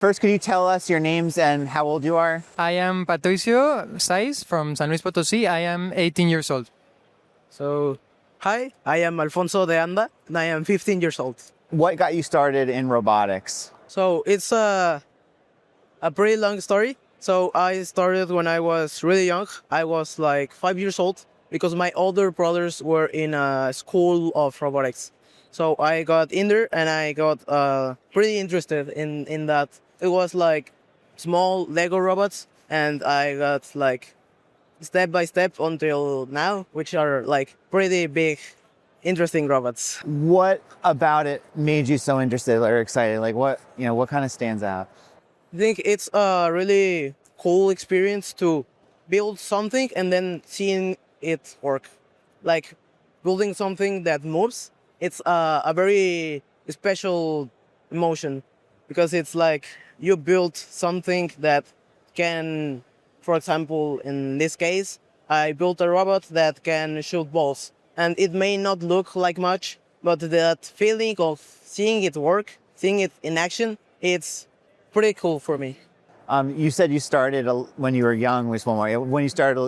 First, could you tell us your names and how old you are? I am Patricio Cruz from San Luis Potosí. I am 18 years old. So, hi, I am Alfonso de Anda, and I am 15 years old. What got you started in robotics? So, it's a pretty long story. So, I started when I was really young. I was like 5 years old because my older brothers were in a school of robotics. So, I got in there and I got pretty interested in that. It was like small Lego robots, and I got like step by step until now, which are like pretty big, interesting robots. What about it made you so interested or excited? Like what kind of stands out? I think it's a really cool experience to build something and then seeing it work. Like building something that moves, it's a very special emotion because it's like you built something that can, for example, in this case, I built a robot that can shoot balls. And it may not look like much, but that feeling of seeing it work, seeing it in action, it's pretty cool for me. You said you started when you were young. When you started,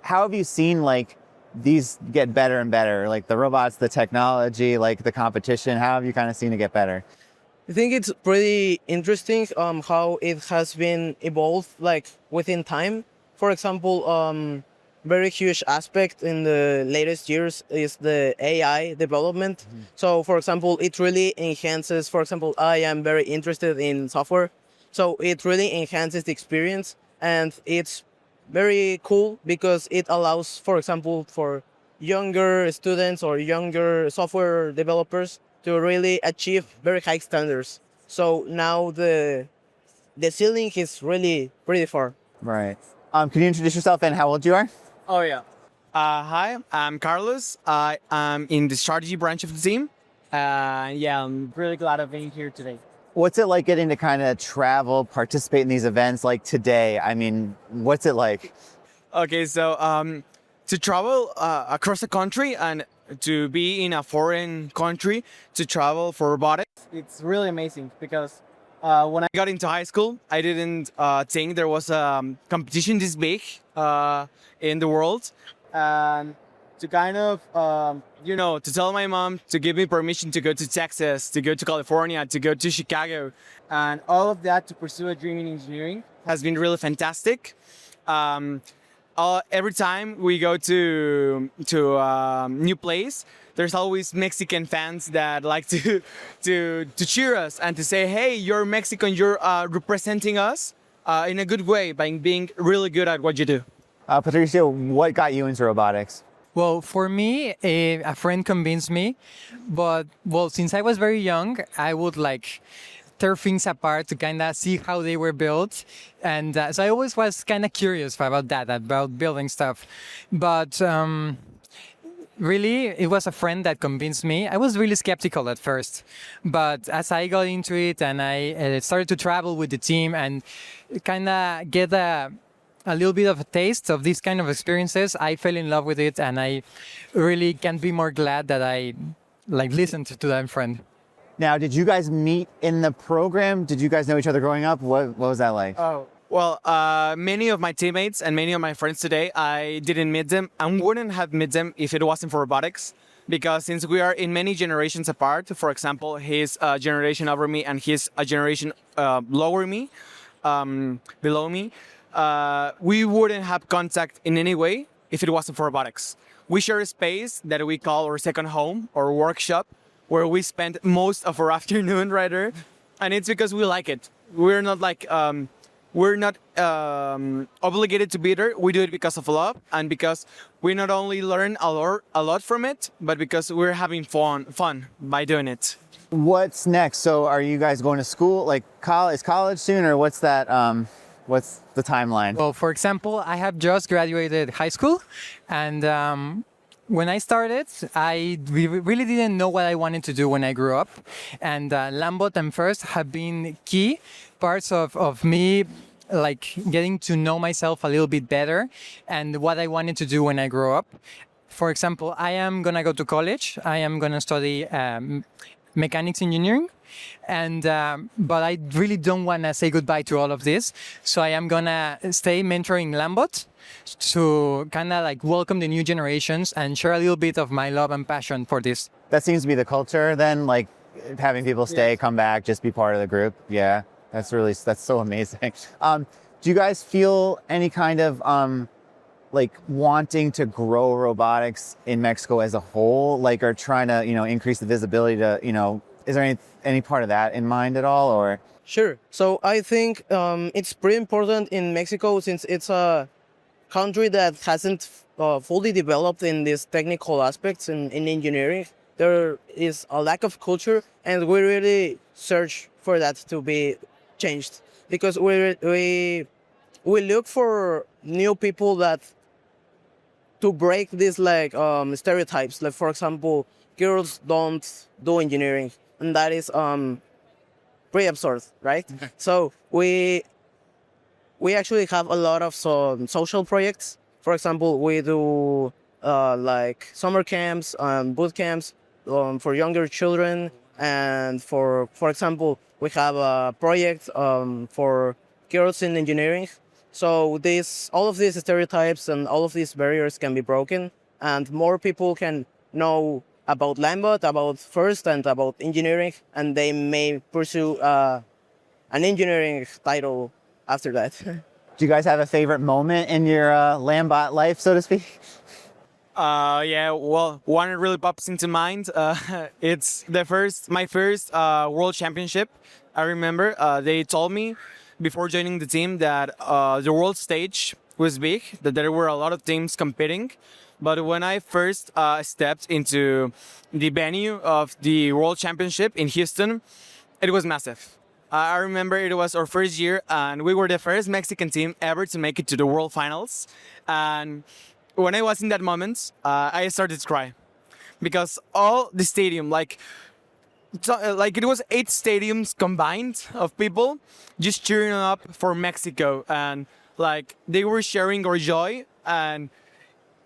how have you seen like these get better and better? Like the robots, the technology, like the competition. How have you kind of seen it get better? I think it's pretty interesting how it has been evolved like within time. For example, very huge aspect in the latest years is the AI development. Mm-hmm. So, for example, it really enhances. For example, I am very interested in software, so it really enhances the experience, and it's very cool because it allows, for example, for younger students or younger software developers to really achieve very high standards. So now the ceiling is really pretty far. Right. Can you introduce yourself and how old you are? Oh, yeah. Hi, I'm Carlos. I am in the strategy branch of the team. Yeah, I'm really glad of being here today. What's it like getting to kind of travel, participate in these events like today? I mean, what's it like? Okay, so to travel across the country and to be in a foreign country to travel for robotics, it's really amazing because when I got into high school, I didn't think there was a competition this big in the world. And to kind of, to tell my mom to give me permission to go to Texas, to go to California, to go to Chicago, and all of that to pursue a dream in engineering has been really fantastic. Every time we go to a new place, there's always Mexican fans that like to cheer us and to say, "Hey, you're Mexican. You're representing us in a good way by being really good at what you do." Patricio, what got you into robotics? Well, for me, a friend convinced me, but since I was very young, I would like tear things apart to kind of see how they were built. And so I always was kind of curious about that, about building stuff. But really, it was a friend that convinced me. I was really skeptical at first. But as I got into it and I started to travel with the team and kind of get a little bit of a taste of these kind of experiences, I fell in love with it. And I really can't be more glad that I listened to that friend. Now, did you guys meet in the program? Did you guys know each other growing up? What was that like? Oh, well, many of my teammates and many of my friends today, I didn't meet them and wouldn't have met them if it wasn't for robotics. Because since we are in many generations apart, for example, he's a generation over me and he's a generation below me, we wouldn't have contact in any way if it wasn't for robotics. We share a space that we call our second home or workshop, where we spend most of our afternoon right there, and it's because we like it. We're not obligated to be there. We do it because of love and because we not only learn a lot from it, but because we're having fun by doing it. What's next? So are you guys going to school? Like is college soon, or what's that? What's the timeline? Well, for example, I have just graduated high school, and when I started, I really didn't know what I wanted to do when I grew up. And LamBot and FIRST have been key parts of me like getting to know myself a little bit better and what I wanted to do when I grow up. For example, I am going to go to college. I am going to study mechanics engineering. And but I really don't want to say goodbye to all of this. So I am gonna stay mentoring LamBot to kind of like welcome the new generations and share a little bit of my love and passion for this. That seems to be the culture then, like having people stay, come back, just be part of the group. Yeah, that's so amazing. Do you guys feel any kind of like wanting to grow robotics in Mexico as a whole, like, or trying to, increase the visibility to, is there any part of that in mind at all, or? Sure. So I think it's pretty important in Mexico since it's a country that hasn't fully developed in these technical aspects in engineering. There is a lack of culture, and we really search for that to be changed because we look for new people that to break these like stereotypes. Like for example, girls don't do engineering, and that is pretty absurd, right? So we actually have a lot of social projects. For example, we do like summer camps, boot camps for younger children, and for example, we have a project for girls in engineering. So all of these stereotypes and all of these barriers can be broken, and more people can know about LamBot, about FIRST, and about engineering, and they may pursue an engineering title after that. Do you guys have a favorite moment in your LamBot life, so to speak? Yeah, well, one really pops into mind. It's my first World Championship. I remember they told me before joining the team that the world stage was big, that there were a lot of teams competing. But when I first stepped into the venue of the World Championship in Houston, it was massive. I remember it was our first year, and we were the first Mexican team ever to make it to the World Finals. And when I was in that moment, I started to cry because all the stadium, like it was 8 stadiums combined of people just cheering up for Mexico, and like they were sharing our joy, and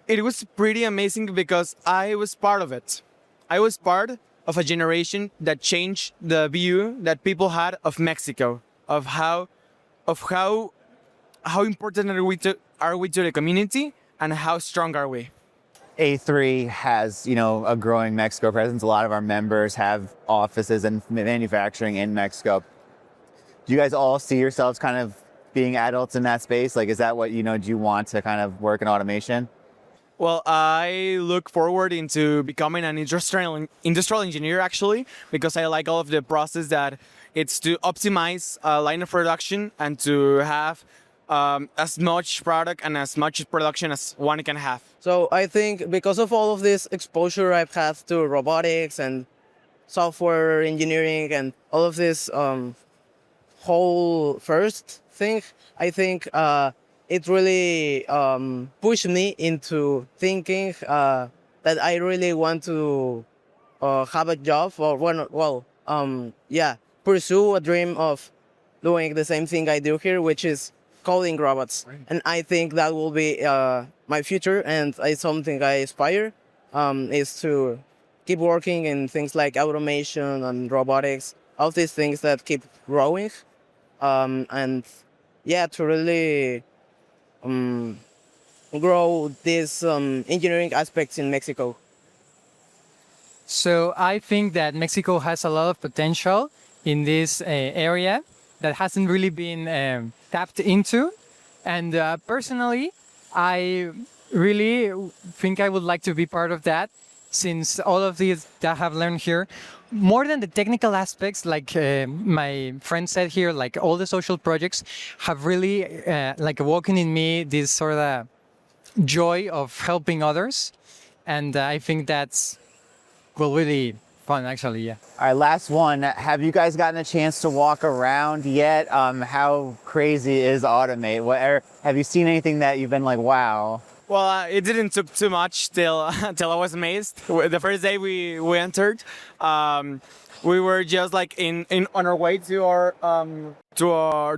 it was pretty amazing because I was part of it. I was part of a generation that changed the view that people had of Mexico, of how important are we to the community, and how strong are we. A3 has, a growing Mexico presence. A lot of our members have offices and manufacturing in Mexico. Do you guys all see yourselves kind of being adults in that space? Like, is that what, do you want to kind of work in automation? Well, I look forward into becoming an industrial engineer, actually, because I like all of the process that it's to optimize line of production and to have as much product and as much production as one can have. So I think because of all of this exposure I've had to robotics and software engineering and all of this whole FIRST thing, I think it really pushed me into thinking that I really want to have a job or pursue a dream of doing the same thing I do here, which is coding robots. Right. And I think that will be my future, and it's something I aspire is to keep working in things like automation and robotics, all these things that keep growing, and to really grow these engineering aspects in Mexico. So I think that Mexico has a lot of potential in this area that hasn't really been tapped into. And personally, I really think I would like to be part of that, since all of these that I have learned here, more than the technical aspects, like my friend said here, like all the social projects have really like awoken in me this sort of joy of helping others. And I think that's really fun, actually, yeah. All right, last one. Have you guys gotten a chance to walk around yet? How crazy is Automate? Have you seen anything that you've been like, wow? Well, it didn't took too much till I was amazed. The first day we entered, we were just like on our way to our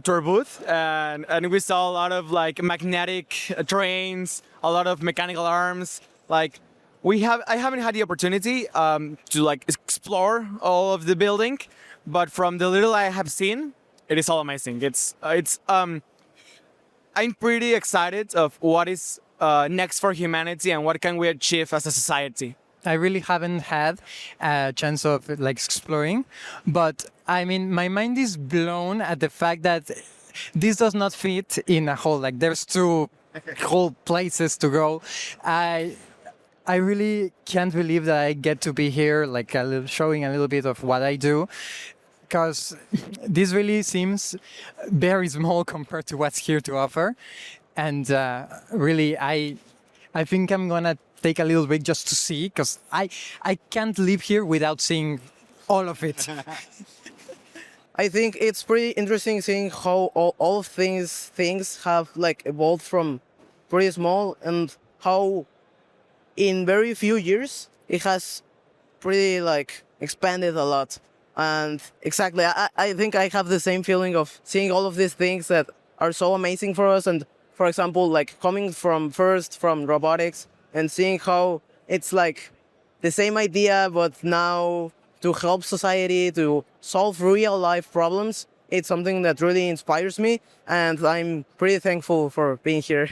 booth, and we saw a lot of like magnetic trains, a lot of mechanical arms. Like I haven't had the opportunity to like explore all of the building, but from the little I have seen, it is all amazing. I'm pretty excited of what is next for humanity and what can we achieve as a society. I really haven't had a chance of like exploring, but I mean, my mind is blown at the fact that this does not fit in a hole. Like there's two whole places to go. I really can't believe that I get to be here, like showing a little bit of what I do, because this really seems very small compared to what's here to offer. And really, I think I'm gonna take a little bit just to see, because I can't live here without seeing all of it. I think it's pretty interesting seeing how all of things have like evolved from pretty small, and how in very few years it has pretty like expanded a lot. And exactly, I think I have the same feeling of seeing all of these things that are so amazing for us. And for example, like coming from robotics, and seeing how it's like the same idea, but now to help society, to solve real life problems. It's something that really inspires me, and I'm pretty thankful for being here.